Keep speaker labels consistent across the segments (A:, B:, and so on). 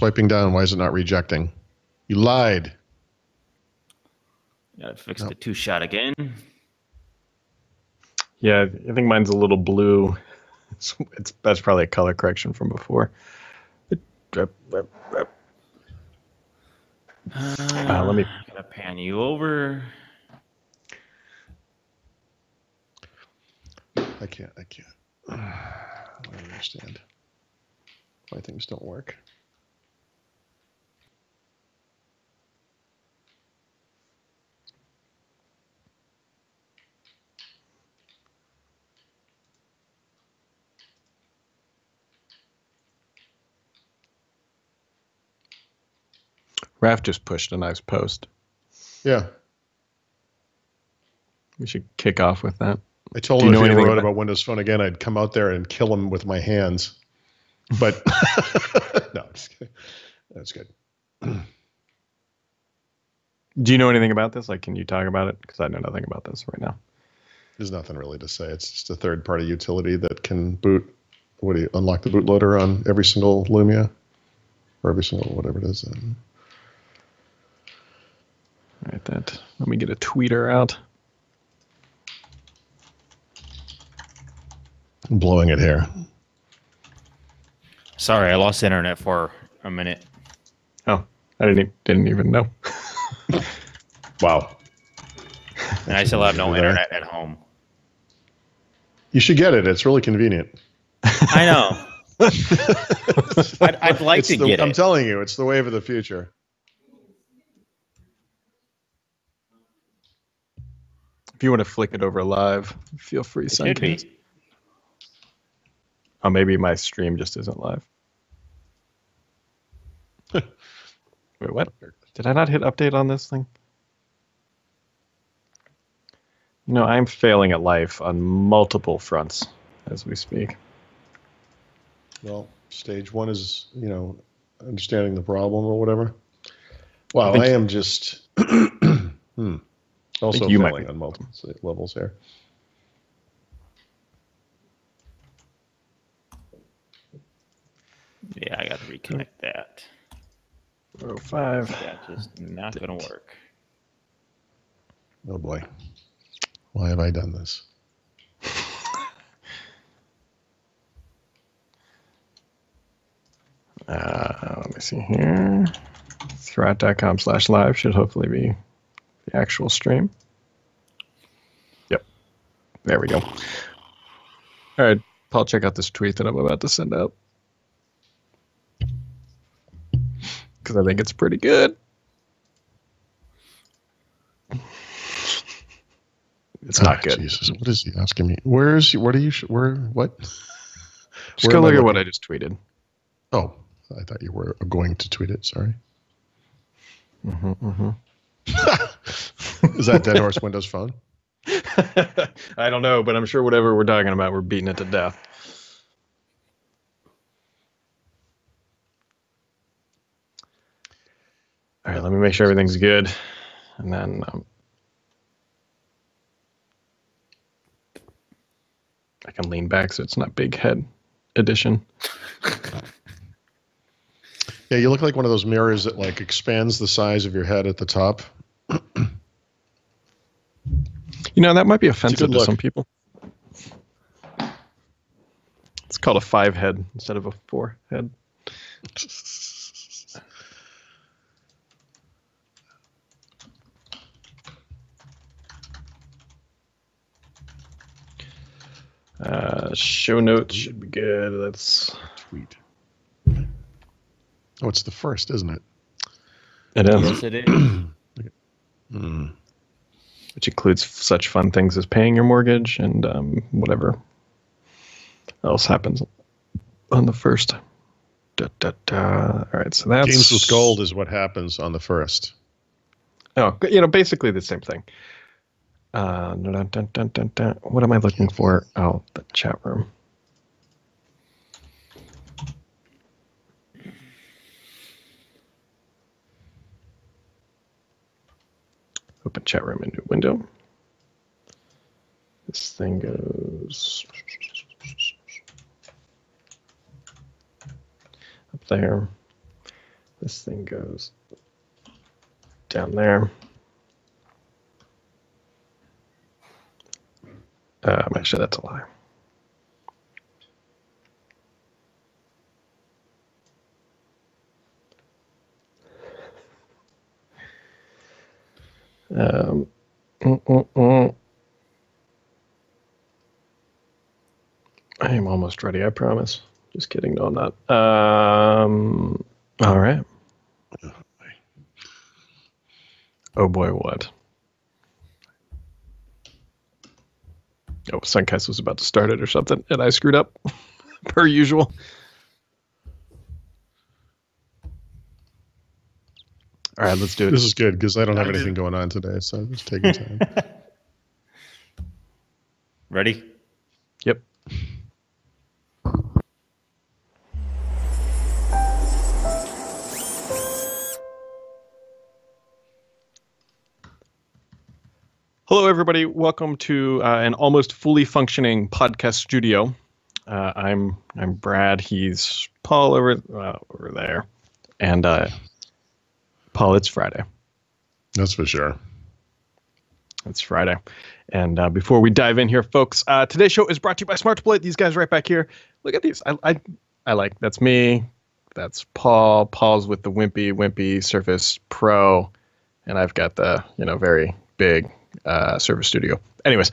A: swiping down. Why is it not rejecting? You lied.
B: Gotta fix the 2-shot again.
C: Yeah, I think mine's a little blue. That's probably a color correction from before. Let me
B: gotta pan you over.
A: I can't. I don't understand why things don't work.
C: Raph just pushed a nice post.
A: Yeah.
C: We should kick off with that.
A: I told him if he ever wrote about Windows Phone again, I'd come out there and kill him with my hands. But no, I'm just kidding. That's good.
C: Do you know anything about this? Like, can you talk about it? Because I know nothing about this right now.
A: There's nothing really to say. It's just a third-party utility that can boot. What do you unlock the bootloader on every single Lumia or every single whatever it is?
C: Right, that. Let me get a tweeter out.
A: I'm blowing it here.
B: Sorry, I lost internet for a minute.
C: Oh, I didn't even know.
A: Wow.
B: And I still have no internet at home.
A: You should get it. It's really convenient.
B: I know. I'd like to get it.
A: I'm telling you, it's the wave of the future.
C: If you want to flick it over live, feel free.
B: It could be.
C: Oh, maybe my stream just isn't live. Wait, what? Did I not hit update on this thing? You know, I'm failing at life on multiple fronts as we speak.
A: Well, stage one is, understanding the problem or whatever. Wow, I am just also failing on multiple levels here.
B: Yeah, I got to reconnect that.
C: 05.
B: That's just not going to work.
A: Oh boy. Why have I done this?
C: Let me see here. Thurrott.com/live should hopefully be the actual stream. Yep. There we go. All right, Paul, check out this tweet that I'm about to send out. Because I think it's pretty good. It's not good.
A: Jesus, what is he asking me? What?
C: Just go look at what I just tweeted.
A: Oh, I thought you were going to tweet it. Sorry. Is that Dead Horse Windows Phone?
C: I don't know, but I'm sure whatever we're talking about, we're beating it to death. All right, let me make sure everything's good. And then I can lean back so it's not big head edition.
A: Yeah, you look like one of those mirrors that like expands the size of your head at the top.
C: That might be offensive to some people. It's called a 5 head instead of a 4 head. Show notes should be good. Let's
A: tweet. Oh, it's the first, isn't it?
C: It is.
B: Yes, it is.
C: Which includes such fun things as paying your mortgage and whatever else happens on the first. All right, so that's
A: Games with Gold is what happens on the first.
C: Oh, basically the same thing. What am I looking for? Oh, the chat room. Open chat room in new window. This thing goes up there. This thing goes down there. Actually, that's a lie. I am almost ready, I promise. Just kidding. No, I'm not. All right. Oh boy, what? Oh, Suncast was about to start it or something, and I screwed up, per usual. All right, let's do it.
A: This is good because I don't have anything going on today, so I'm just taking time.
B: Ready?
C: Yep. Hello, everybody. Welcome to an almost fully functioning podcast studio. I'm Brad. He's Paul over there, and Paul. It's Friday.
A: That's for sure.
C: It's Friday, and before we dive in here, folks, today's show is brought to you by Smart Deploy. These guys right back here. Look at these. I like. That's me. That's Paul. Paul's with the Wimpy Surface Pro, and I've got the very big Surface Studio. Anyways,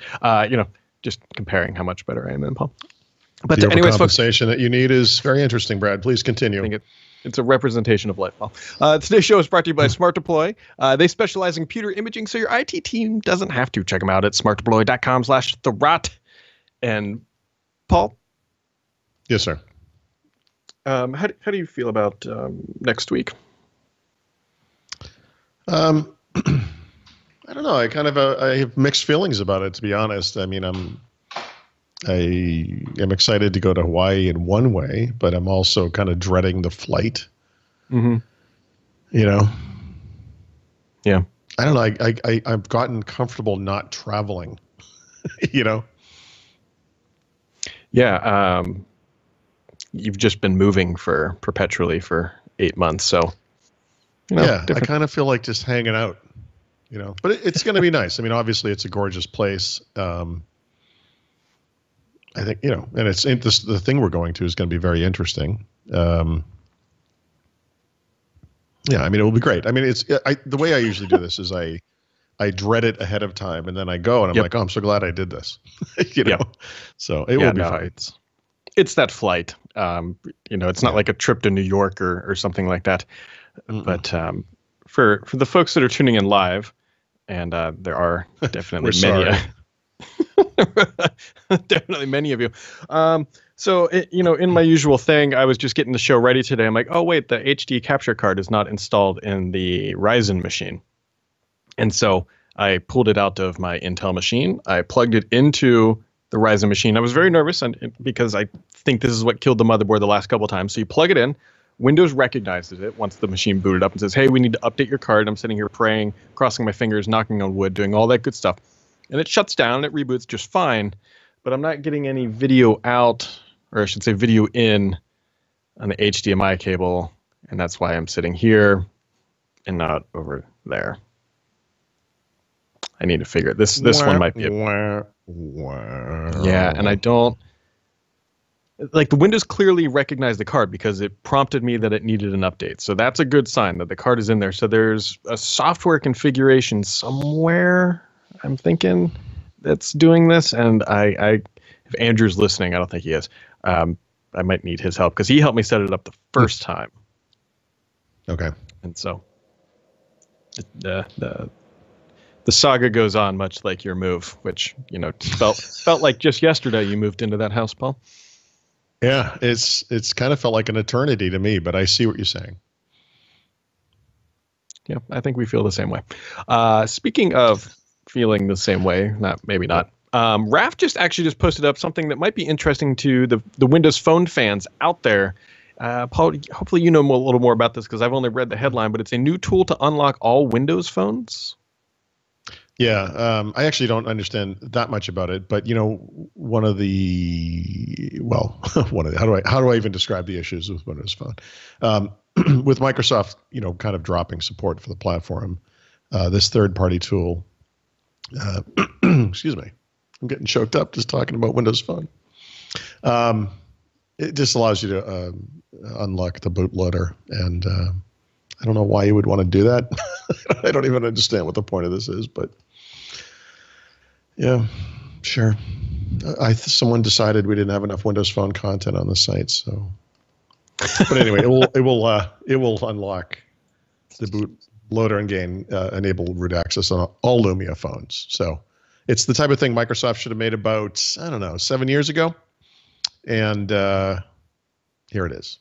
C: just comparing how much better I am than Paul. But
A: the
C: anyways, folks,
A: compensation that you need is very interesting, Brad. Please continue.
C: I think it's a representation of life, Paul. Today's show is brought to you by Smart Deploy. They specialize in computer imaging, so your IT team doesn't have to. Check them out at smartdeploy.com/Thurrott. And Paul?
A: Yes, sir.
C: How do you feel about next week?
A: I don't know. I have mixed feelings about it, to be honest. I mean, I am excited to go to Hawaii in one way, but I'm also kind of dreading the flight.
C: Mm-hmm.
A: Yeah. I don't know. I've gotten comfortable not traveling.
C: Yeah. You've just been moving perpetually for 8 months, so
A: yeah. I kind of feel like just hanging out. But it's going to be nice. I mean, obviously, it's a gorgeous place. I think, and the thing we're going to is going to be very interesting. Yeah, I mean, it will be great. I mean, the way I usually do this is I dread it ahead of time, and then I go, and I'm like, oh, I'm so glad I did this. So it will be fun.
C: It's that flight. It's not like a trip to New York or something like that. Mm-mm. But for the folks that are tuning in live, and there are definitely many. Definitely many of you. So, in my usual thing, I was just getting the show ready today. I'm like, oh, wait, the HD capture card is not installed in the Ryzen machine. And so I pulled it out of my Intel machine. I plugged it into the Ryzen machine. I was very nervous because I think this is what killed the motherboard the last couple of times. So you plug it in. Windows recognizes it once the machine booted up and says, hey, we need to update your card. I'm sitting here praying, crossing my fingers, knocking on wood, doing all that good stuff. And it shuts down, it reboots just fine, but I'm not getting any video out, or I should say video in, on the HDMI cable, and that's why I'm sitting here and not over there. I need to figure it. This one might be yeah, and I don't like the Windows clearly recognized the card because it prompted me that it needed an update. So that's a good sign that the card is in there. So there's a software configuration somewhere, I'm thinking, that's doing this. And if Andrew's listening, I don't think he is. I might need his help because he helped me set it up the first time.
A: Okay.
C: And so the saga goes on, much like your move, which felt like just yesterday you moved into that house, Paul.
A: Yeah, it's kind of felt like an eternity to me, but I see what you're saying.
C: Yeah, I think we feel the same way. Speaking of feeling the same way, maybe not. Raph just posted up something that might be interesting to the Windows Phone fans out there. Paul, hopefully you know a little more about this because I've only read the headline, but it's a new tool to unlock all Windows phones.
A: Yeah, I actually don't understand that much about it, but how do I even describe the issues with Windows Phone? with Microsoft, kind of dropping support for the platform, this third-party tool, excuse me, I'm getting choked up just talking about Windows Phone. It just allows you to unlock the bootloader, and I don't know why you would want to do that. I don't even understand what the point of this is, but yeah, sure. Someone decided we didn't have enough Windows Phone content on the site, so. But anyway, it will unlock the bootloader and gain enable root access on all Lumia phones. So it's the type of thing Microsoft should have made about, I don't know, 7 years ago, and here it is.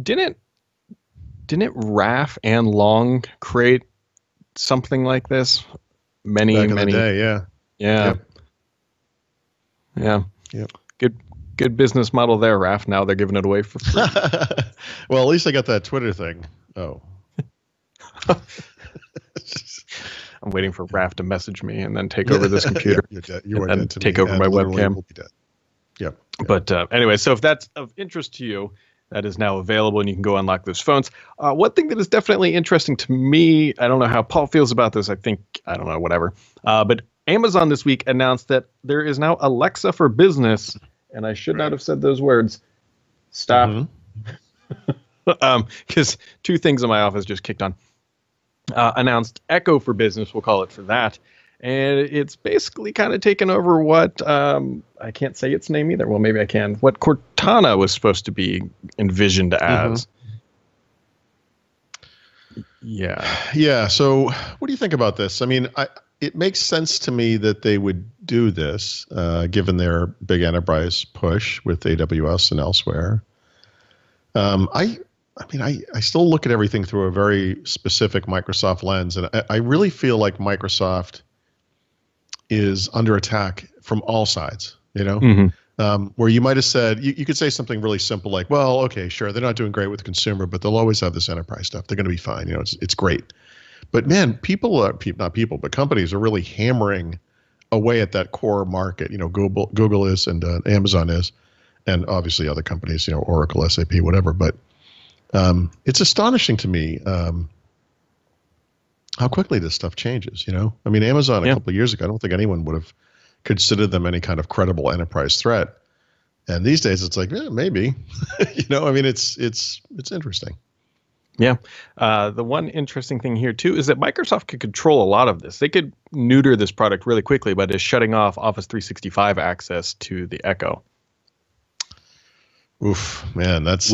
C: Didn't RAF and Long create something like this? Back in the
A: day, yeah.
C: Yep. Good business model there, RAF. Now they're giving it away for free.
A: Well, at least I got that Twitter thing. Oh.
C: I'm waiting for RAF to message me and then take over this computer.
A: You're dead. You are dead to
C: take
A: me,
C: over my webcam.
A: We'll be dead. Yep.
C: But anyway, so if that's of interest to you, that is now available and you can go unlock those phones. One thing that is definitely interesting to me, I don't know how Paul feels about this. I don't know, whatever. But Amazon this week announced that there is now Alexa for Business, and I should not have said those words. Stop. Because two things in my office just kicked on. Announced Echo for Business, we'll call it for that. And it's basically kind of taken over what, I can't say its name either. Well, maybe I can. What Cortana was supposed to be envisioned as. Yeah.
A: Yeah. So what do you think about this? I mean, it makes sense to me that they would do this, given their big enterprise push with AWS and elsewhere. I still look at everything through a very specific Microsoft lens, and I really feel like Microsoft is under attack from all sides, where you might have said, you could say something really simple like, well, okay, sure, they're not doing great with the consumer, but they'll always have this enterprise stuff. They're going to be fine. It's great. But man, but companies are really hammering away at that core market. Google is, and Amazon is, and obviously other companies, Oracle, SAP, whatever. But it's astonishing to me how quickly this stuff changes. I mean, Amazon a couple of years ago, I don't think anyone would have considered them any kind of credible enterprise threat. And these days, it's like, maybe. I mean, it's interesting.
C: Yeah. The one interesting thing here, too, is that Microsoft could control a lot of this. They could neuter this product really quickly by just shutting off Office 365 access to the Echo.
A: Oof, man, that's...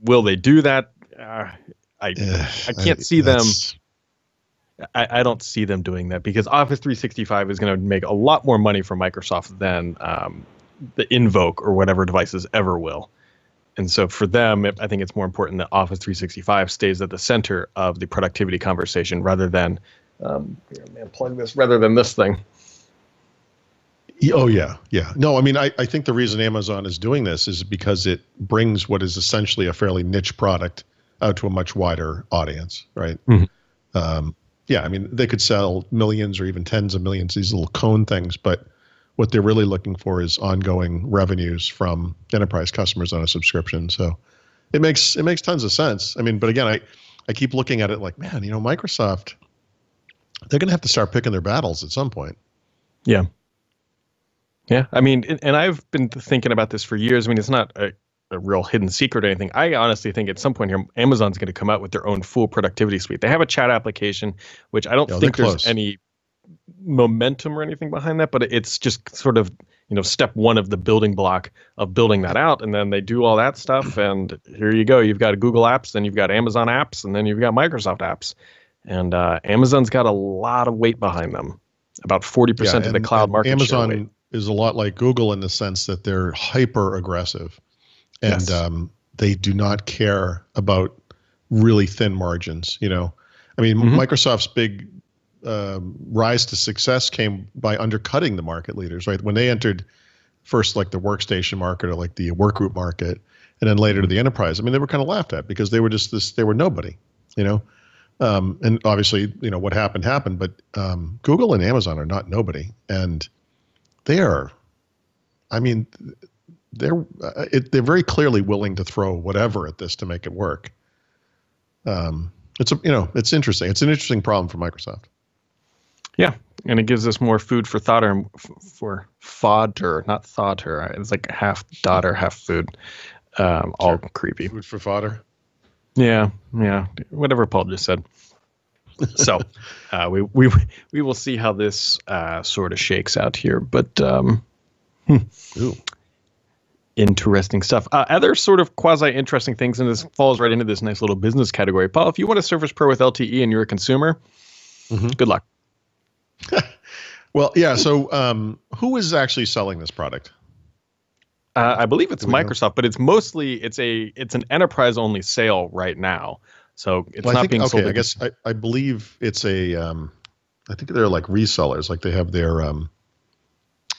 C: Will they do that? I can't see them. I don't see them doing that because Office 365 is going to make a lot more money for Microsoft than the Invoke or whatever devices ever will. And so for them, I think it's more important that Office 365 stays at the center of the productivity conversation rather than, rather than this thing.
A: Oh, yeah. Yeah. No, I mean, I think the reason Amazon is doing this is because it brings what is essentially a fairly niche product out to a much wider audience, right? Yeah, I mean, they could sell millions or even tens of millions, these little cone things, but what they're really looking for is ongoing revenues from enterprise customers on a subscription. So it makes tons of sense. I mean, but again, I keep looking at it like, man, Microsoft, they're going to have to start picking their battles at some point.
C: Yeah. Yeah. I mean, and I've been thinking about this for years. I mean, it's not a real hidden secret or anything. I honestly think at some point here, Amazon's going to come out with their own full productivity suite. They have a chat application, which I don't think there's any momentum or anything behind that, but it's just sort of, step one of the building block of building that out. And then they do all that stuff. And here you go. You've got Google apps, then you've got Amazon apps, and then you've got Microsoft apps. And Amazon's got a lot of weight behind them. About 40% of the cloud market
A: Amazon
C: share weight.
A: Is a lot like Google in the sense that they're hyper aggressive. And they do not care about really thin margins. I mean, Microsoft's big rise to success came by undercutting the market leaders, right? When they entered first, like the workstation market or like the workgroup market, and then later to the enterprise. I mean, they were kind of laughed at because they were just they were nobody, and obviously, what happened. But Google and Amazon are not nobody, and they are. I mean, they're very clearly willing to throw whatever at this to make it work. It's interesting. It's an interesting problem for Microsoft.
C: Yeah, and it gives us more food for thought, or for fodder, not fodder. It's like half daughter, half food. All creepy.
A: Food for fodder.
C: Yeah, whatever Paul just said. So we will see how this sort of shakes out here, but interesting stuff. Other sort of quasi interesting things, and this falls right into this nice little business category. Paul, if you want a Surface Pro with LTE and you're a consumer, good luck.
A: Well, yeah. So who is actually selling this product?
C: I believe it's Microsoft, but it's mostly it's an enterprise only sale right now. So it's not being sold.
A: I guess I believe it's a I think they're like resellers. Like they have their I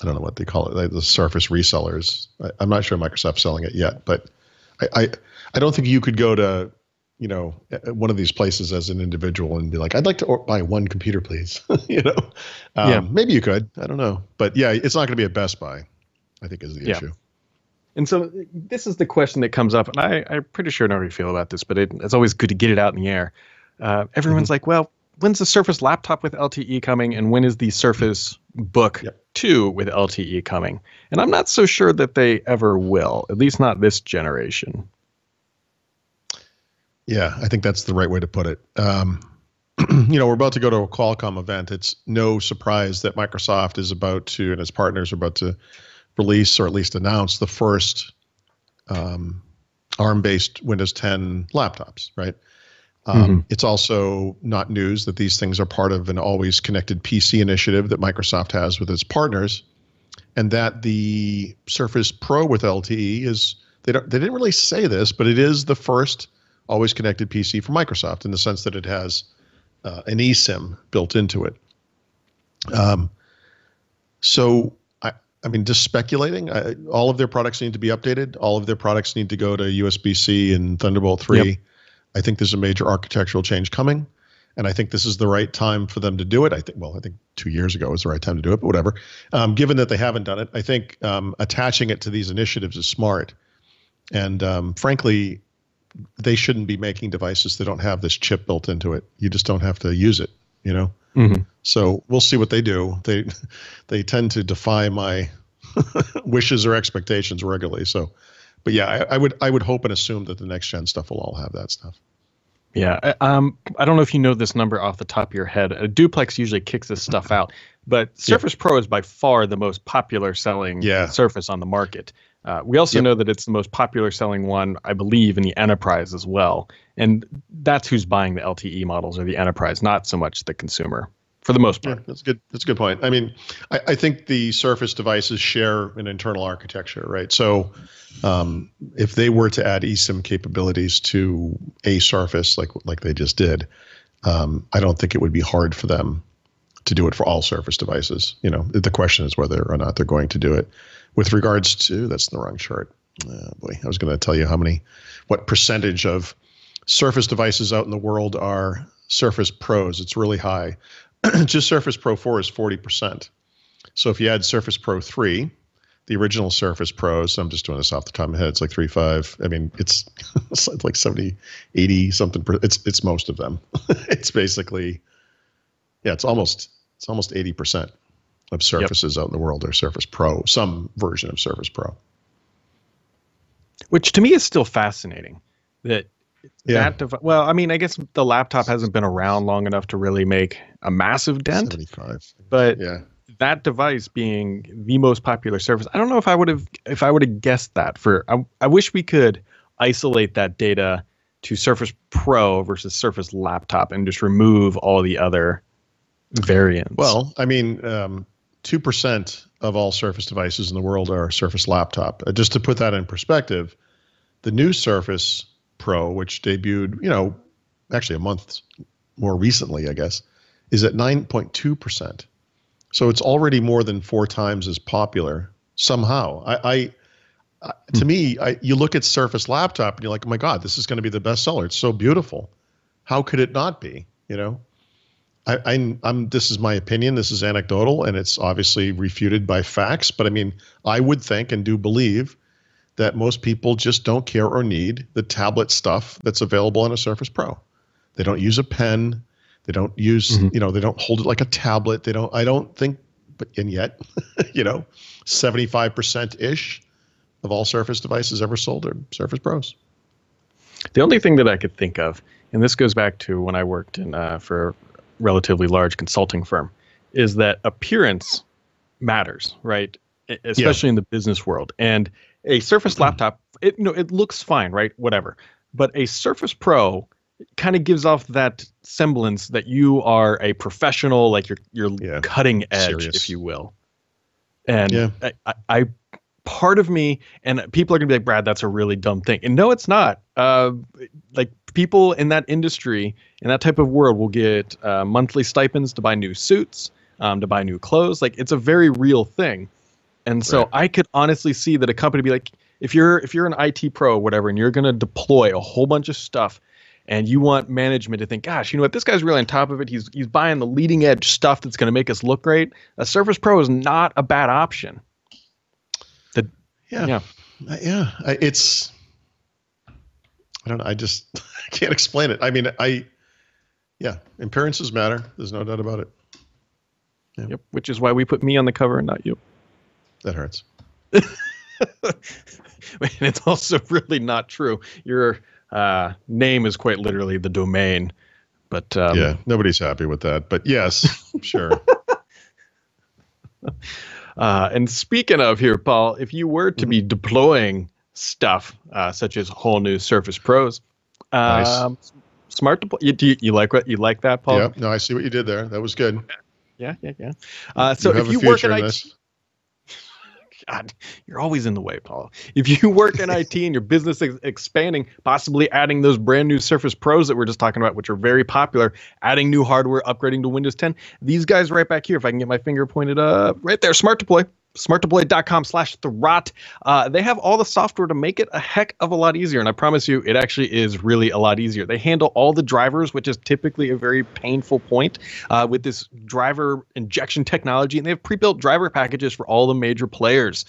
A: don't know what they call it, like the Surface resellers. I'm not sure Microsoft's selling it yet, but I don't think you could go to one of these places as an individual and be like, I'd like to buy one computer, please. Maybe you could. I don't know, but yeah, it's not going to be a Best Buy, I think, is the issue.
C: And so this is the question that comes up, and I'm pretty sure I know how you feel about this, but it's always good to get it out in the air. Everyone's like, well, when's the Surface laptop with LTE coming, and when is the Surface Book 2 with LTE coming? And I'm not so sure that they ever will, at least not this generation.
A: Yeah, I think that's the right way to put it. We're about to go to a Qualcomm event. It's no surprise that Microsoft is about to, and its partners are about to release, or at least announce, the first ARM-based Windows 10 laptops, right? It's also not news that these things are part of an always connected PC initiative that Microsoft has with its partners, and that the Surface Pro with LTE is, they didn't really say this, but it is the first always connected PC for Microsoft in the sense that it has an eSIM built into it. I mean, just speculating, all of their products need to be updated. All of their products need to go to USB-C and Thunderbolt 3. Yep. I think there's a major architectural change coming, and I think this is the right time for them to do it. I think 2 years ago was the right time to do it, but whatever. Given that they haven't done it, I think attaching it to these initiatives is smart. And frankly, they shouldn't be making devices that don't have this chip built into it. You just don't have to use it, So we'll see what they do. They tend to defy my wishes or expectations regularly. So, but yeah, I would hope and assume that the next gen stuff will all have that stuff.
C: Yeah, I don't know if you know this number off the top of your head. A Duplex usually kicks this stuff out, but Surface Pro is by far the most popular selling Surface on the market. We also know that it's the most popular selling one, I believe, in the enterprise as well. And that's who's buying the LTE models, or the enterprise, not so much the consumer, for the most part.
A: Yeah, that's good. That's a good point. I mean, I think the Surface devices share an internal architecture, right? So if they were to add eSIM capabilities to a Surface like they just did, I don't think it would be hard for them to do it for all Surface devices. The question is whether or not they're going to do it. With regards to, that's the wrong chart. I was going to tell you what percentage of Surface devices out in the world are Surface Pros. It's really high. Just Surface Pro 4 is 40%. So if you add Surface Pro 3, the original Surface Pros, I'm just doing this off the top of my head, it's like 3.5. I mean, it's like 70, 80 something. It's most of them. It's basically, it's almost 80% of Surfaces out in the world are Surface Pro, some version of Surface Pro.
C: Which to me is still fascinating. Well, I mean, I guess the laptop hasn't been around long enough to really make a massive dent.
A: 75.
C: But that device being the most popular Surface, I don't know if I would have guessed that. I wish we could isolate that data to Surface Pro versus Surface Laptop and just remove all the other variants.
A: Well, I mean, 2% of all Surface devices in the world are Surface Laptop. Just to put that in perspective, the new Surface Pro, which debuted, actually a month more recently, I guess, is at 9.2%. So it's already more than 4 times as popular somehow. To me, you look at Surface Laptop and you're like, oh my God, this is going to be the bestseller. It's so beautiful. How could it not be? This is my opinion. This is anecdotal, and it's obviously refuted by facts. But I mean, I would think and do believe that most people just don't care or need the tablet stuff that's available on a Surface Pro. They don't use a pen. They don't use, they don't hold it like a tablet. I don't think, and yet, 75%-ish of all Surface devices ever sold are Surface Pros.
C: The only thing that I could think of, and this goes back to when I worked for a relatively large consulting firm, is that appearance matters, right? Especially in the business world. And a Surface laptop, it looks fine, right? Whatever. But a Surface Pro kind of gives off that semblance that you are a professional, like you're cutting edge, serious, if you will. And I part of me, and people are gonna be like, Brad, that's a really dumb thing. And no, it's not. Like people in that industry, in that type of world, will get monthly stipends to buy new suits, to buy new clothes. Like it's a very real thing. And so I could honestly see that a company be like, if you're an IT pro or whatever, and you're gonna deploy a whole bunch of stuff, and you want management to think, gosh, you know what, this guy's really on top of it. He's buying the leading edge stuff that's going to make us look great. A Surface Pro is not a bad option.
A: It's, I don't know. I just I can't explain it. I mean, appearances matter. There's no doubt about it. Yeah.
C: Yep. Which is why we put me on the cover and not you.
A: That hurts.
C: And it's also really not true. Your name is quite literally the domain, but
A: nobody's happy with that. But yes, sure.
C: And speaking of here, Paul, if you were to be deploying stuff such as whole new Surface Pros,
A: nice.
C: Smart deploy. You like that, Paul?
A: Yeah. No, I see what you did there. That was good.
C: Yeah. So if you work in IT. God, you're always in the way, Paul. If you work in IT and your business is expanding, possibly adding those brand new Surface Pros that we're just talking about, which are very popular, adding new hardware, upgrading to Windows 10, these guys right back here, if I can get my finger pointed up, right there, Smart Deploy. smartdeploy.com/Thurrott. They have all the software to make it a heck of a lot easier. And I promise you, it actually is really a lot easier. They handle all the drivers, which is typically a very painful point with this driver injection technology. And they have pre-built driver packages for all the major players.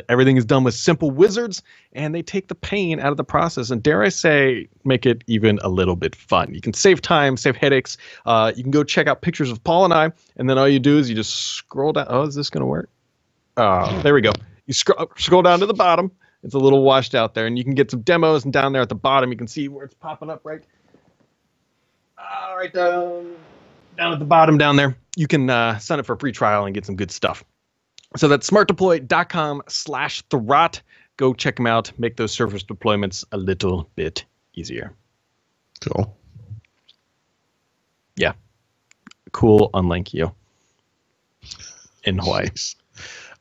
C: Everything is done with simple wizards, and they take the pain out of the process. And dare I say, make it even a little bit fun. You can save time, save headaches. You can go check out pictures of Paul and I, and then all you do is you just scroll down. Oh, is this going to work? There we go. You scroll down to the bottom. It's a little washed out there, and you can get some demos. And down there at the bottom, you can see where it's popping up, right? Right down at the bottom down there. You can sign up for a free trial and get some good stuff. So that's smartdeploy.com/Thurrott. Go check them out. Make those Surface deployments a little bit easier.
A: Cool.
C: Yeah. Cool, unlike you. In Hawaii.
A: Jeez.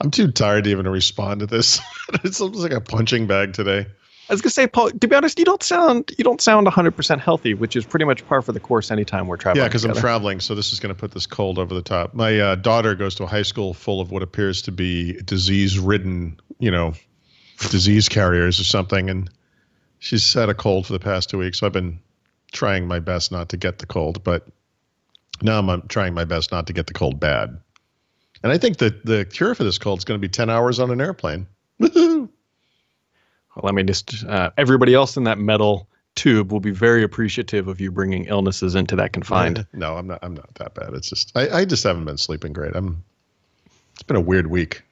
A: I'm too tired to even respond to this. It's almost like a punching bag today.
C: I was gonna say, Paul, to be honest, you don't sound 100% healthy, which is pretty much par for the course anytime we're traveling.
A: Yeah, because I'm traveling, so this is going to put this cold over the top. My daughter goes to a high school full of what appears to be disease-ridden, disease carriers or something, and she's had a cold for the past 2 weeks. So I've been trying my best not to get the cold, but now I'm trying my best not to get the cold bad. And I think that the cure for this cold is going to be 10 hours on an airplane. Woohoo!
C: Well, let me just, everybody else in that metal tube will be very appreciative of you bringing illnesses into that confined.
A: No, I'm not that bad. It's just, I just haven't been sleeping great. It's been a weird week.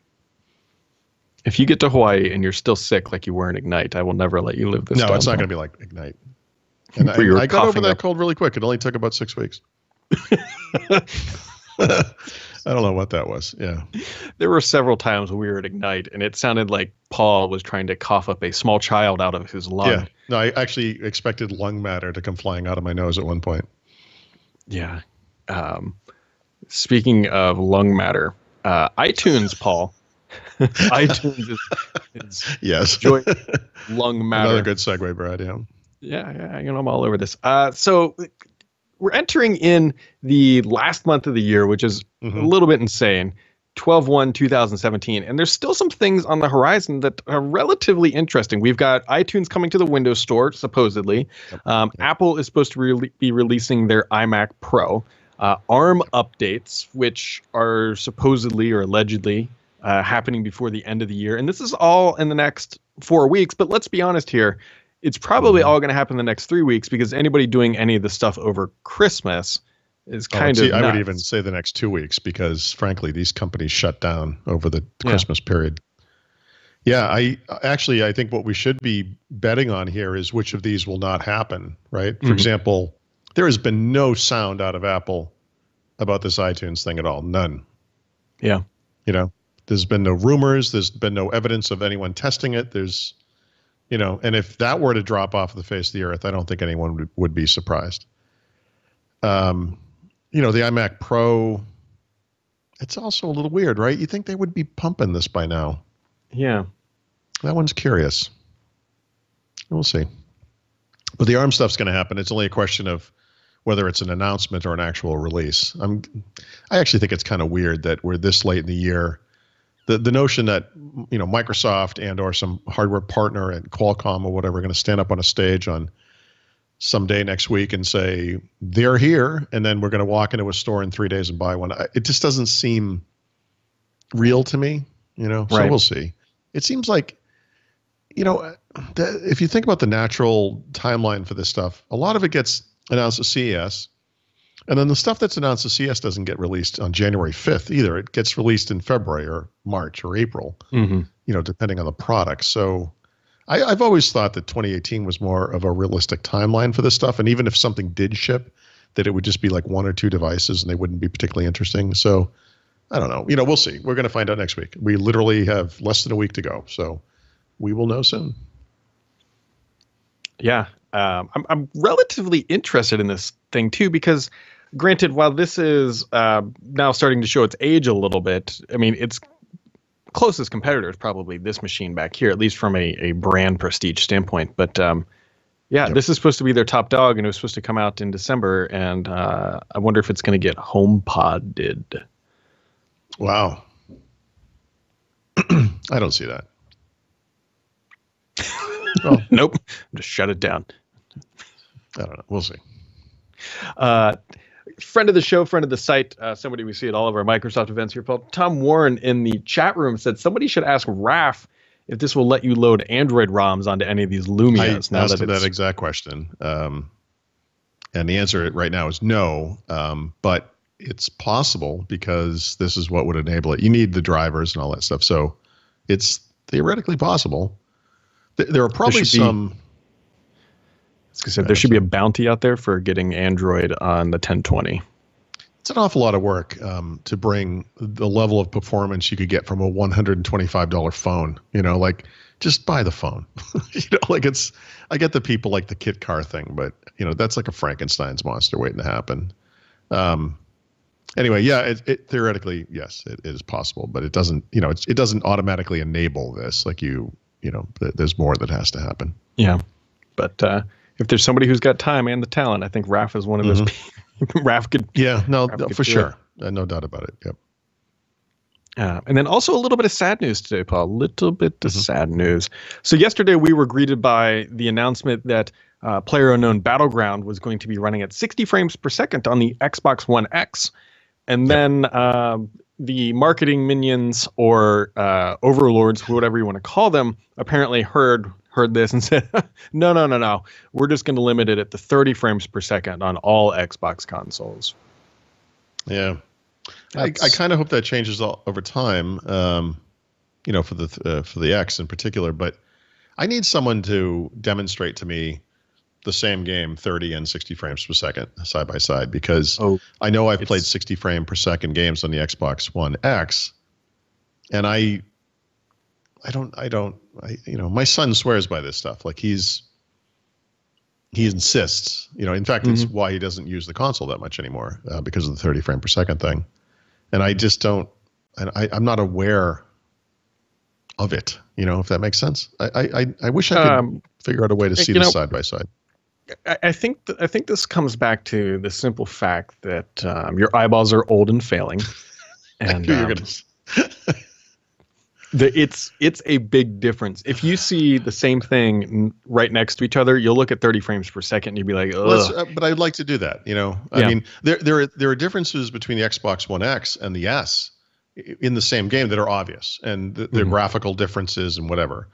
C: If you get to Hawaii and you're still sick like you were in Ignite, I will never let you live this down.
A: No, it's not going to be like Ignite. And I got over that cold really quick. It only took about 6 weeks. I don't know what that was. Yeah.
C: There were several times when we were at Ignite, and it sounded like Paul was trying to cough up a small child out of his lung.
A: Yeah. No, I actually expected lung matter to come flying out of my nose at one point.
C: Yeah. Speaking of lung matter, iTunes, Paul. iTunes is
A: yes.
C: Joy, lung matter.
A: Another good segue, Brad. Yeah.
C: Yeah. I'm all over this. So we're entering in the last month of the year, which is a little bit insane, 12/1/2017. And there's still some things on the horizon that are relatively interesting. We've got iTunes coming to the Windows Store, supposedly. Yep. Apple is supposed to be releasing their iMac Pro. ARM updates, which are supposedly or allegedly happening before the end of the year. And this is all in the next 4 weeks. But let's be honest here. It's probably all going to happen in the next 3 weeks because anybody doing any of the stuff over Christmas is kind of nuts.
A: I would even say the next 2 weeks because, frankly, these companies shut down over the Christmas period. Yeah, I think what we should be betting on here is which of these will not happen, right? For example, there has been no sound out of Apple about this iTunes thing at all. None.
C: Yeah.
A: There's been no rumors. There's been no evidence of anyone testing it. There's, and if that were to drop off the face of the earth, I don't think anyone would be surprised. The iMac Pro, it's also a little weird, right? You think they would be pumping this by now.
C: Yeah.
A: That one's curious. We'll see. But the ARM stuff's going to happen. It's only a question of whether it's an announcement or an actual release. I actually think it's kind of weird that we're this late in the year. The notion that Microsoft and or some hardware partner and Qualcomm or whatever are going to stand up on a stage on some day next week and say they're here, and then we're going to walk into a store in 3 days and buy one. It just doesn't seem real to me. So we'll see. It seems like, if you think about the natural timeline for this stuff, a lot of it gets announced at CES, and then the stuff that's announced at CES doesn't get released on January 5th either. It gets released in February or March or April, depending on the product. So I've always thought that 2018 was more of a realistic timeline for this stuff, and even if something did ship, that it would just be like 1 or 2 devices and they wouldn't be particularly interesting. So I don't know. We'll see. We're going to find out next week. We literally have less than a week to go, so we will know soon. Yeah.
C: I'm relatively interested in this thing too, because granted, while this is now starting to show its age a little bit, I mean, its closest competitor is probably this machine back here, at least from a brand prestige standpoint. But this is supposed to be their top dog, and it was supposed to come out in December, and I wonder if it's going to get HomePodded.
A: Wow. I don't see that.
C: Well, nope. Just shut it down.
A: I don't know. We'll see.
C: Friend of the show, friend of the site, somebody we see at all of our Microsoft events here, Paul, Tom Warren in the chat room said somebody should ask Raf if this will let you load Android ROMs onto any of these Lumias.
A: I asked that exact question. And the answer right now is no. But it's possible because this is what would enable it. You need the drivers and all that stuff. So it's theoretically possible. There are probably some.
C: As I said, there should be a bounty out there for getting Android on the 1020.
A: It's an awful lot of work to bring the level of performance you could get from a $125 phone. Just buy the phone. I get the people like the kit car thing, but that's like a Frankenstein's monster waiting to happen. Anyway, yeah, it theoretically, yes, it is possible, but it doesn't, it doesn't automatically enable this. Like there's more that has to happen.
C: Yeah, but if there's somebody who's got time and the talent, I think Raf is one of those people. Raf could.
A: Yeah, no, for sure. No doubt about it. Yep.
C: And then also a little bit of sad news today, Paul. A little bit of sad news. So yesterday we were greeted by the announcement that PlayerUnknown Battleground was going to be running at 60 frames per second on the Xbox One X. And then the marketing minions or overlords, whatever you want to call them, apparently heard this and said, no. We're just going to limit it at the 30 frames per second on all Xbox consoles.
A: Yeah. I kind of hope that changes over time, for the X in particular. But I need someone to demonstrate to me the same game 30 and 60 frames per second side by side, because I know I've played 60 frame per second games on the Xbox One X, and my son swears by this stuff. Like he insists, in fact, it's why he doesn't use the console that much anymore, because of the 30 frame per second thing. And I just don't, and I'm not aware of it, if that makes sense. I wish I could figure out a way to see this side by side.
C: I think this comes back to the simple fact that your eyeballs are old and failing. And it's a big difference. If you see the same thing right next to each other, you'll look at 30 frames per second and you'll be like, ugh.
A: But I'd like to do that. I mean, there are differences between the Xbox One X and the S in the same game that are obvious, and the graphical differences and whatever.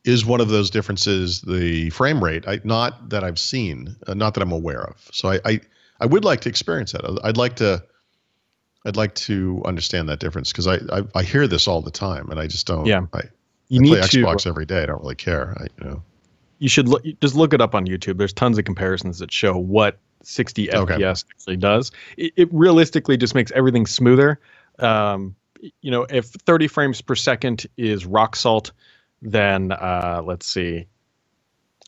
A: Is one of those differences the frame rate? Not that I've seen, not that I'm aware of. So I would like to experience that. I'd like to understand that difference, because I hear this all the time, and I just don't.
C: Yeah.
A: I
C: You
A: play
C: need
A: Xbox
C: to.
A: every day. I don't really care.
C: You should just look it up on YouTube. There's tons of comparisons that show what 60 FPS actually does. It realistically just makes everything smoother. If 30 frames per second is rock salt, then let's see,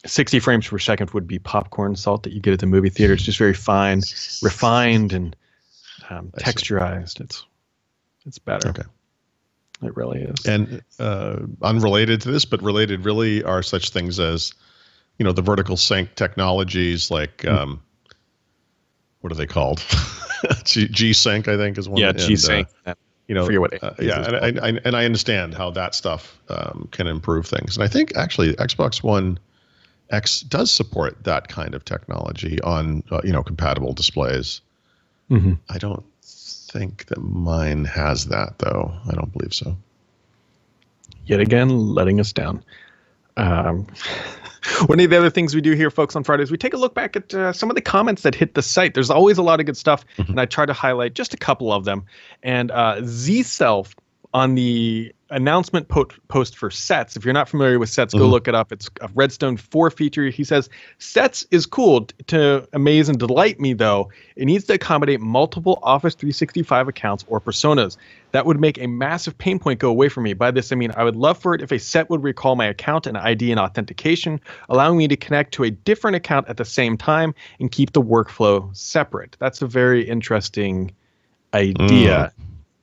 C: 60 frames per second would be popcorn salt that you get at the movie theater. It's just very fine, refined, and texturized. It's better.
A: Okay.
C: It really is.
A: And unrelated to this, but related really, are such things as, the vertical sync technologies, like what are they called? G-Sync, I think, is one.
C: Yeah, G-Sync. Forget what
A: and I understand how that stuff can improve things. And I think actually Xbox One X does support that kind of technology on compatible displays.
C: Mm-hmm.
A: I don't think that mine has that, though. I don't believe so.
C: Yet again, letting us down. One of the other things we do here, folks, on Fridays, we take a look back at some of the comments that hit the site. There's always a lot of good stuff, and I try to highlight just a couple of them. And Z-Self, on the announcement post for Sets, if you're not familiar with Sets, go look it up. It's a Redstone 4 feature. He says, Sets is cool to amaze and delight me, though. It needs to accommodate multiple Office 365 accounts or personas. That would make a massive pain point go away from me. By this, I mean I would love for it if a set would recall my account and ID and authentication, allowing me to connect to a different account at the same time and keep the workflow separate. That's a very interesting idea.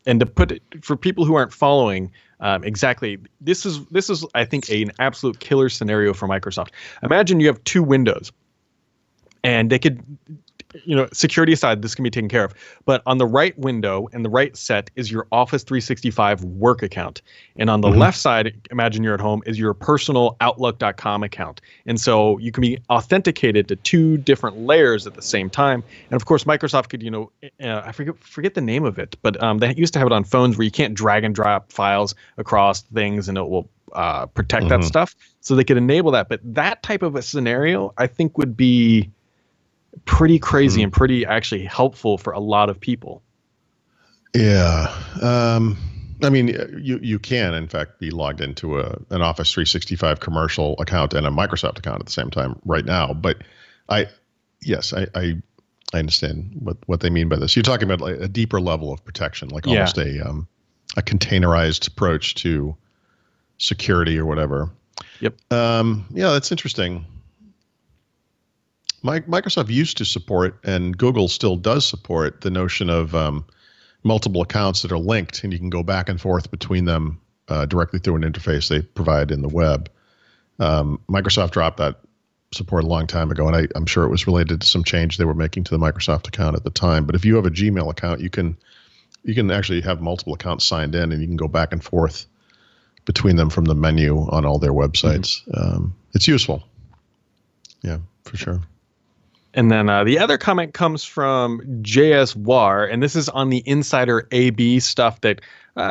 C: And to put it for people who aren't following, exactly, this is I think an absolute killer scenario for Microsoft. Imagine you have two windows, and they could, security aside, this can be taken care of. But on the right window and the right set is your Office 365 work account, and on the left side, imagine you're at home, is your personal Outlook.com account. And so you can be authenticated to two different layers at the same time. And of course, Microsoft could, I forget the name of it, but they used to have it on phones where you can't drag and drop files across things, and it will protect that stuff. So they could enable that. But that type of a scenario, I think, would be pretty crazy and pretty actually helpful for a lot of people.
A: Yeah. I mean, you can, in fact, be logged into an Office 365 commercial account and a Microsoft account at the same time right now. But I understand what they mean by this. You're talking about like a deeper level of protection, like almost a containerized approach to security or whatever.
C: Yep.
A: Yeah, that's interesting. Microsoft used to support, and Google still does support, the notion of multiple accounts that are linked, and you can go back and forth between them directly through an interface they provide in the web. Microsoft dropped that support a long time ago, and I'm sure it was related to some change they were making to the Microsoft account at the time. But if you have a Gmail account, you can actually have multiple accounts signed in, and you can go back and forth between them from the menu on all their websites. It's useful. Yeah, for sure.
C: And then the other comment comes from JS War, and this is on the Insider AB stuff that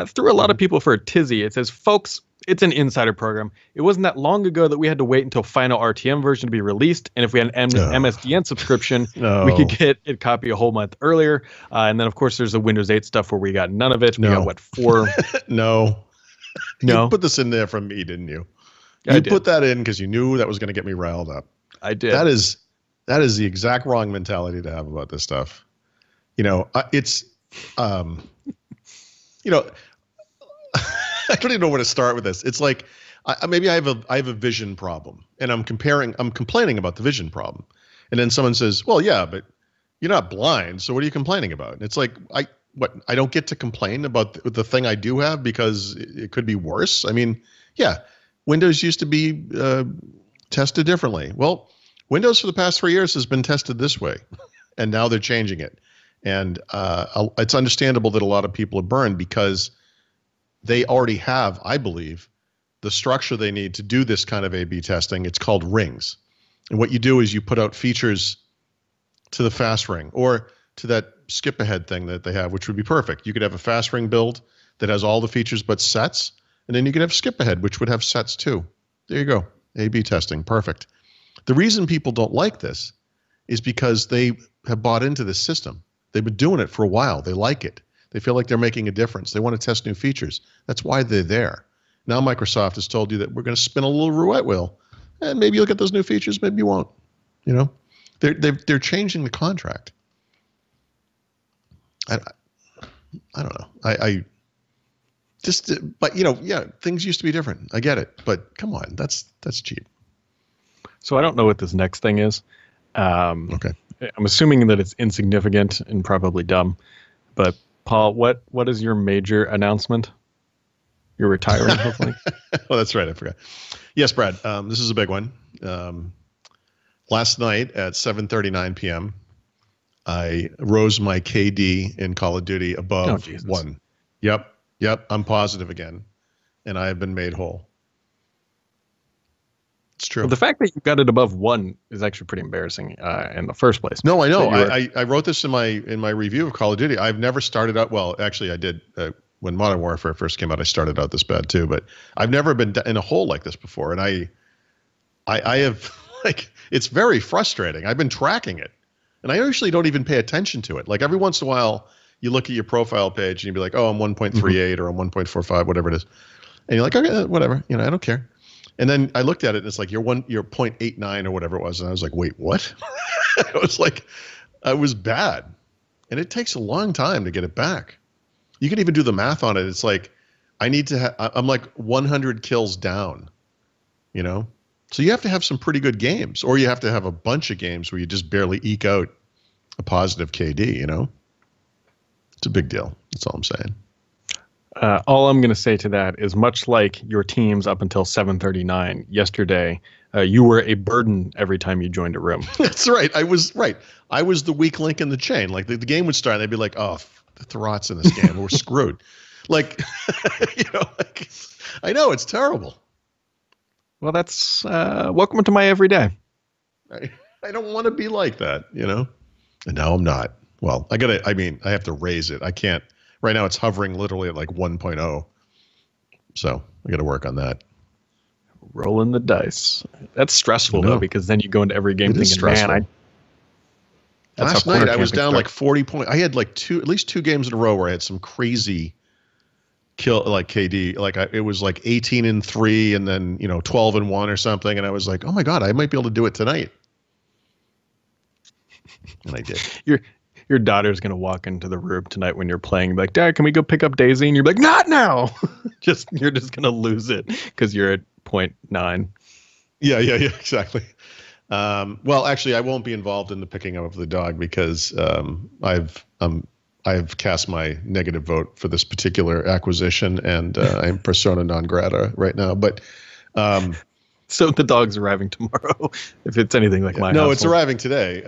C: threw a lot of people for a tizzy. It says, folks, it's an insider program. It wasn't that long ago that we had to wait until final RTM version to be released. And if we had an MSDN subscription, we could get a copy a whole month earlier. And then, of course, there's the Windows 8 stuff where we got none of it. We got, 4?
A: No.
C: No.
A: You put this in there from me, didn't you? You put that in because you knew that was going to get me riled up.
C: I did.
A: That is the exact wrong mentality to have about this stuff. It's, I don't even know where to start with this. It's like, maybe I have a vision problem, and I'm complaining about the vision problem. And then someone says, well, yeah, but you're not blind. So what are you complaining about? And it's like, I don't get to complain about the thing I do have because it could be worse. I mean, yeah, Windows used to be tested differently. Well, Windows for the past 3 years has been tested this way, and now they're changing it. And it's understandable that a lot of people are burned because they already have, I believe, the structure they need to do this kind of A/B testing. It's called rings. And what you do is you put out features to the fast ring or to that skip ahead thing that they have, which would be perfect. You could have a fast ring build that has all the features but sets, and then you could have skip ahead, which would have sets too. There you go. A/B testing. Perfect. The reason people don't like this is because they have bought into this system. They've been doing it for a while. They like it. They feel like they're making a difference. They want to test new features. That's why they're there. Now Microsoft has told you that we're going to spin a little roulette wheel, and maybe you'll get those new features, maybe you won't. You know, they're changing the contract. I don't know. I just, but you know, yeah, things used to be different. I get it, but come on, that's cheap.
C: So I don't know what this next thing is.
A: Okay.
C: I'm assuming that it's insignificant and probably dumb. But Paul, what is your major announcement? You're retiring, hopefully.
A: Oh, that's right. I forgot. Yes, Brad. This is a big one. Last night at 7:39 p.m., I rose my KD in Call of Duty above 1. Yep. I'm positive again, and I have been made whole. It's true.
C: Well, the fact that you got it above 1 is actually pretty embarrassing in the first place.
A: No, I know. I wrote this in my review of Call of Duty. I've never started out. Well, actually, I did when Modern Warfare first came out. I started out this bad too, but I've never been in a hole like this before, and I have like it's very frustrating. I've been tracking it, and I usually don't even pay attention to it. Like every once in a while, you look at your profile page and you'd be like, "Oh, I'm 1.38 or I'm 1.45, whatever it is," and you're like, "Okay, whatever. You know, I don't care." And then I looked at it and it's like you're 0.89 or whatever it was. And I was like, wait, what? I was like, I was bad. And it takes a long time to get it back. You can even do the math on it. It's like, I'm like 100 kills down, you know? So you have to have some pretty good games, or you have to have a bunch of games where you just barely eke out a positive KD, you know? It's a big deal. That's all I'm saying.
C: All I'm going to say to that is much like your teams up until 7:39 yesterday, you were a burden every time you joined a room.
A: That's right. I was right. I was the weak link in the chain. Like the game would start and they'd be like, oh, the Thurrott's in this game. We're screwed. Like, you know, like, I know it's terrible.
C: Well, that's welcome to my everyday.
A: I don't want to be like that, you know? And now I'm not. Well, I have to raise it. I can't. Right now it's hovering literally at like 1.0. So I got to work on that.
C: Rolling the dice. That's stressful though, because then you go into every game thinking, man,
A: last night I was down like 40 points. I had like at least two games in a row where I had some crazy kill, like KD. Like it was like 18-3 and then, 12-1 or something. And I was like, oh my God, I might be able to do it tonight. And I did.
C: Your daughter's going to walk into the room tonight when you're playing, like, Dad, can we go pick up Daisy? And you're like, not now. You're just going to lose it because you're at 0.9.
A: Yeah, exactly. Well, actually, I won't be involved in the picking up of the dog because I've cast my negative vote for this particular acquisition, and I'm persona non grata right now. But
C: so the dog's arriving tomorrow, if it's anything like my household.
A: It's arriving today.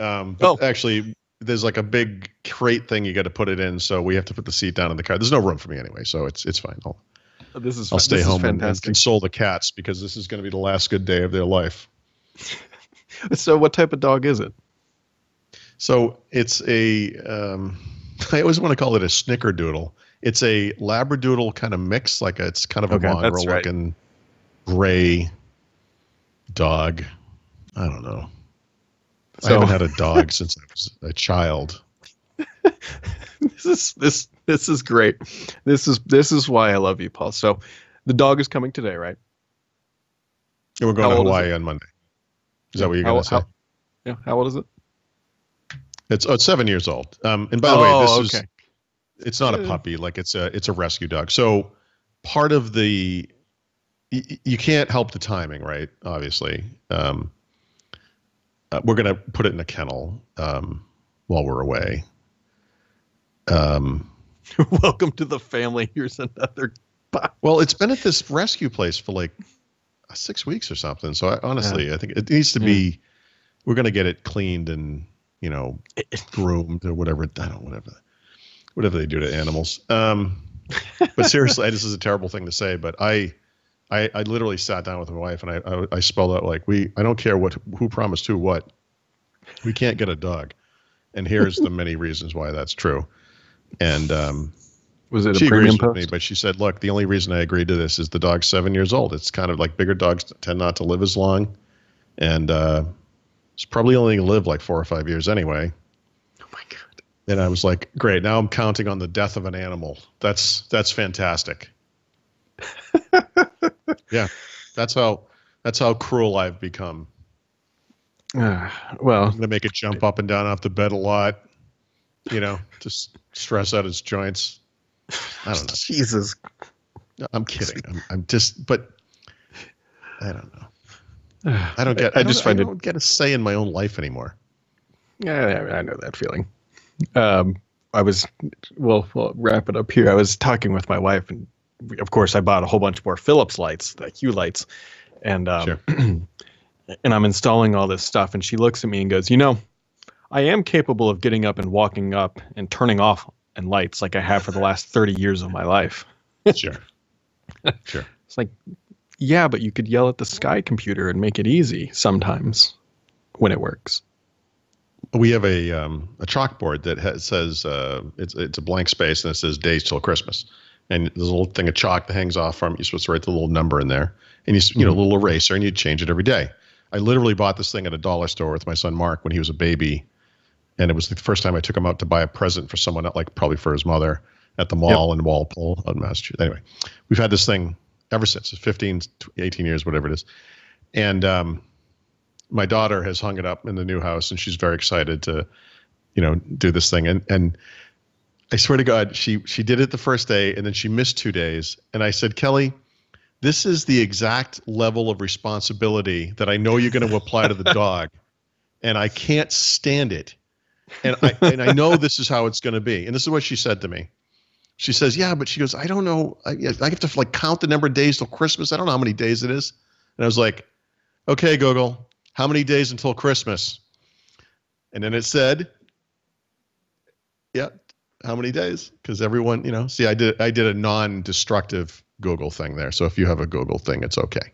A: Actually, there's like a big crate thing you got to put it in, so we have to put the seat down in the car. There's no room for me anyway, so it's fine. I'll stay home and console the cats because this is going to be the last good day of their life.
C: So what type of dog is it?
A: So it's a I always want to call it a snickerdoodle. It's a labradoodle kind of mix, it's kind of a mongrel looking gray dog. I don't know. I haven't had a dog since I was a child.
C: This is great. This is why I love you, Paul. So the dog is coming today, right?
A: And we're going to Hawaii on Monday. Is that what you're going to say?
C: Yeah. How old is it?
A: It's 7 years old. And by the way, it's not a puppy. Like it's a rescue dog. So part of you can't help the timing, right? Obviously. We're going to put it in a kennel while we're away.
C: Welcome to the family. Here's another.
A: Well, it's been at this rescue place for like 6 weeks or something. So I think it needs to be. We're going to get it cleaned and groomed or whatever. Whatever they do to animals. But seriously, this is a terrible thing to say, but I literally sat down with my wife and I spelled out like I don't care who promised who what. We can't get a dog. And here's the many reasons why that's true. And
C: Was it
A: she
C: a premium
A: agrees with
C: post?
A: me, but she said, look, the only reason I agreed to this is the dog's 7 years old. It's kind of like bigger dogs tend not to live as long. And it's probably only going to live like 4 or 5 years anyway.
C: Oh my God.
A: And I was like, great. Now I'm counting on the death of an animal. That's fantastic. Yeah. That's how cruel I've become.
C: Well,
A: I'm going to make it jump up and down off the bed a lot, to stress out its joints. I don't know.
C: Jesus.
A: No, I'm kidding. I'm just, but I don't know. I don't get a say in my own life anymore.
C: Yeah, I know that feeling. We'll wrap it up here. I was talking with my wife, and of course I bought a whole bunch more Philips lights, the Hue lights, and
A: Sure.
C: and I'm installing all this stuff, and she looks at me and goes, I am capable of getting up and walking up and turning off and lights like I have for the last 30 years of my life.
A: Sure.
C: It's like, yeah, but you could yell at the Sky computer and make it easy sometimes when it works.
A: We have a chalkboard that says it's a blank space and it says days till Christmas, and there's a little thing of chalk that hangs off from. You're supposed to write the little number in there, and a little eraser, and you change it every day. I literally bought this thing at a dollar store with my son Mark when he was a baby, and it was the first time I took him out to buy a present for someone, like probably for his mother, at the mall in Walpole, out in Massachusetts. Anyway, we've had this thing ever since. It's 15, 18 years, whatever it is, and my daughter has hung it up in the new house, and she's very excited to, do this thing. And I swear to God, she did it the first day, and then she missed 2 days. And I said, Kelly, this is the exact level of responsibility that I know you're going to apply to the dog, and I can't stand it. And I know this is how it's going to be. And this is what she said to me. She says, yeah, but she goes, I don't know. I have to count the number of days till Christmas. I don't know how many days it is. And I was like, okay, Google, how many days until Christmas? And then it said, yeah, how many days? Because everyone, see, I did a non-destructive Google thing there. So if you have a Google thing, it's okay.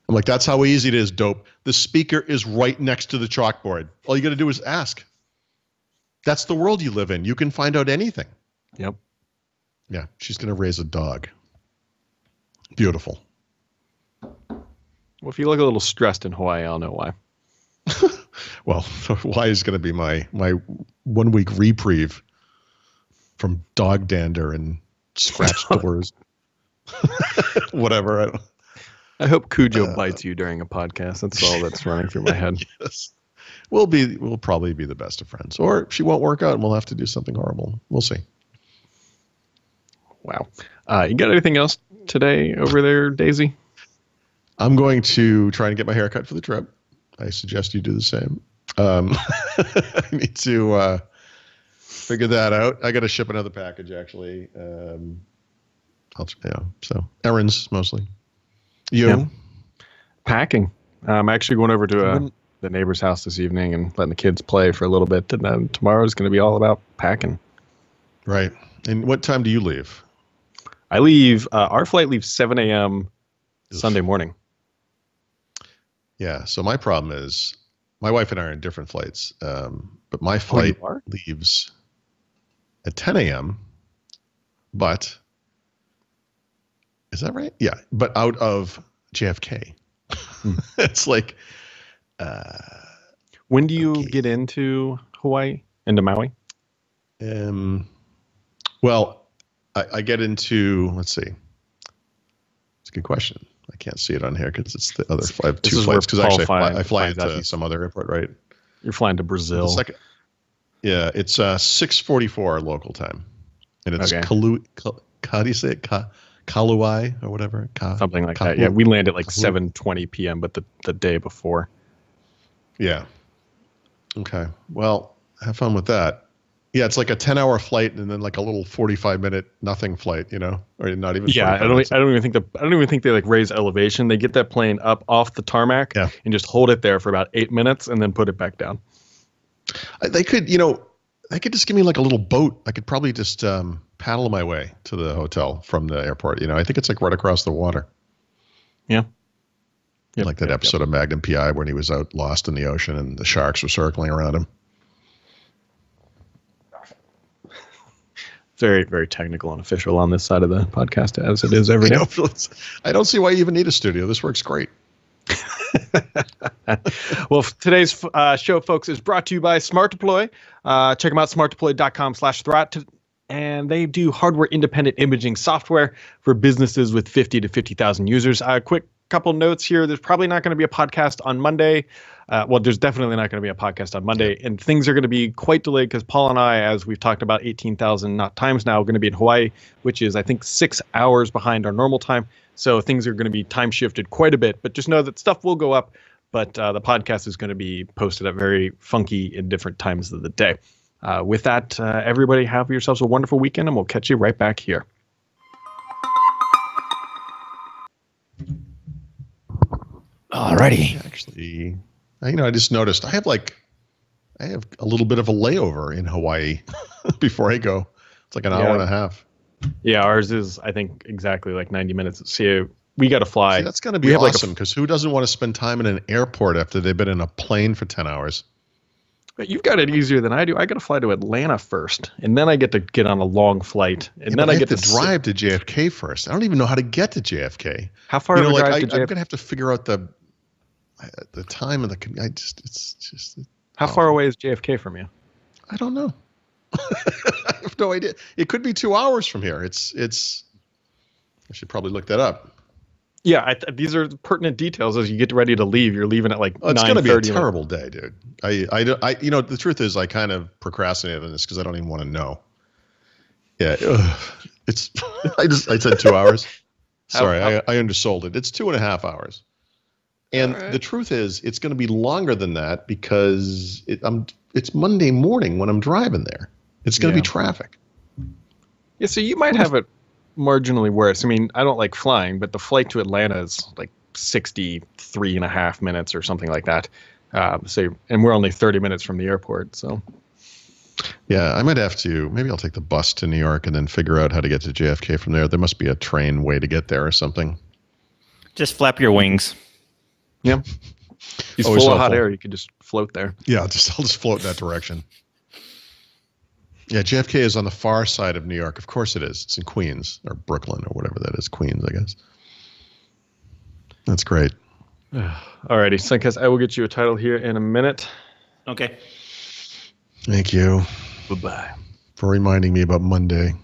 A: I'm like, that's how easy it is, dope. The speaker is right next to the chalkboard. All you got to do is ask. That's the world you live in. You can find out anything.
C: Yep.
A: Yeah, she's going to raise a dog. Beautiful.
C: Well, if you look a little stressed in Hawaii, I'll know why.
A: Well, Hawaii is going to be my 1 week reprieve from dog dander and scratched doors. Whatever.
C: I hope Cujo bites you during a podcast. That's all that's running through my head.
A: Yes. We'll probably be the best of friends. Or she won't work out and we'll have to do something horrible. We'll see.
C: Wow. You got anything else today over there, Daisy?
A: I'm going to try and get my hair cut for the trip. I suggest you do the same. I need to figure that out. I got to ship another package, actually. So errands mostly. You?
C: Yeah. Packing. I'm actually going over to the neighbor's house this evening and letting the kids play for a little bit. And then tomorrow is going to be all about packing.
A: Right. And what time do you leave?
C: I leave. Our flight leaves 7 a.m. Sunday morning.
A: Yeah. So my problem is my wife and I are in different flights. But my flight leaves at 10 a.m. But is that right? Yeah. But out of JFK. It's like.
C: When do you get into Hawaii? Into Maui?
A: Well, I get into, let's see. It's a good question. I can't see it on here because it's the other. I have two flights because actually I fly into some other airport, right?
C: You're flying to Brazil.
A: The second, yeah, it's 6:44 local time, and it's how do you say it? Kaluai or whatever.
C: Something like that. Yeah, we land at like 7:20 p.m., but the day before.
A: Yeah. Okay. Well, have fun with that. Yeah, it's like a 10-hour flight and then like a little 45-minute nothing flight, or not even.
C: Yeah, I don't even think they like raise elevation. They get that plane up off the tarmac and just hold it there for about 8 minutes and then put it back down.
A: They could, they could just give me like a little boat. I could probably just paddle my way to the hotel from the airport. I think it's like right across the water.
C: Yeah.
A: Like that episode of Magnum P.I. when he was out lost in the ocean and the sharks were circling around him.
C: very, very technical and official on this side of the podcast, as it is every day.
A: I don't see why you even need a studio. This works great.
C: Well, today's show, folks, is brought to you by Smart Deploy. Check them out, smartdeploy.com/Thurrott. And they do hardware independent imaging software for businesses with 50 to 50,000 users. Quick couple notes here. There's probably not going to be a podcast on Monday. Well, there's definitely not going to be a podcast on Monday. And things are going to be quite delayed because Paul and I, as we've talked about 18,000 times now, are going to be in Hawaii, which is, I think, 6 hours behind our normal time. So things are going to be time shifted quite a bit. But just know that stuff will go up. But the podcast is going to be posted at very funky and different times of the day. With that, everybody have yourselves a wonderful weekend, and we'll catch you right back here.
B: Alrighty.
A: Actually, I just noticed I have a little bit of a layover in Hawaii before I go. It's like an hour and a half.
C: Yeah, ours is, I think, exactly like 90 minutes. See, we got to fly.
A: See, that's going to be awesome because who doesn't want to spend time in an airport after they've been in a plane for 10 hours?
C: But you've got it easier than I do. I got to fly to Atlanta first, and then I get to get on a long flight, and then I get
A: to drive to JFK first. I don't even know how to get to JFK.
C: How far?
A: I'm going to have to figure out the time of the. It's just.
C: How far away is JFK from you?
A: I don't know. I have no idea. It could be 2 hours from here. It's. I should probably look that up.
C: Yeah, these are pertinent details as you get ready to leave. You're leaving at like 9:30.
A: It's going to be a terrible day, dude. The truth is, I kind of procrastinated on this because I don't even want to know. Yeah, it's. I said 2 hours. Sorry, I undersold it. It's 2.5 hours. And the truth is, it's going to be longer than that because it's Monday morning when I'm driving there. It's going to be traffic.
C: Yeah, so you might have it marginally worse. I mean, I don't like flying, but the flight to Atlanta is like 63.5 minutes or something like that. And we're only 30 minutes from the airport. So,
A: yeah, I might have to. Maybe I'll take the bus to New York and then figure out how to get to JFK from there. There must be a train way to get there or something.
B: Just flap your wings.
C: Yeah, he's full of hot air. You could just float there.
A: Yeah, I'll just float in that direction. Yeah, JFK is on the far side of New York. Of course it is. It's in Queens or Brooklyn or whatever that is. Queens, I guess. That's great.
C: Alrighty, so I will get you a title here in a minute.
B: Okay.
A: Thank you.
C: Bye-bye.
A: For reminding me about Monday.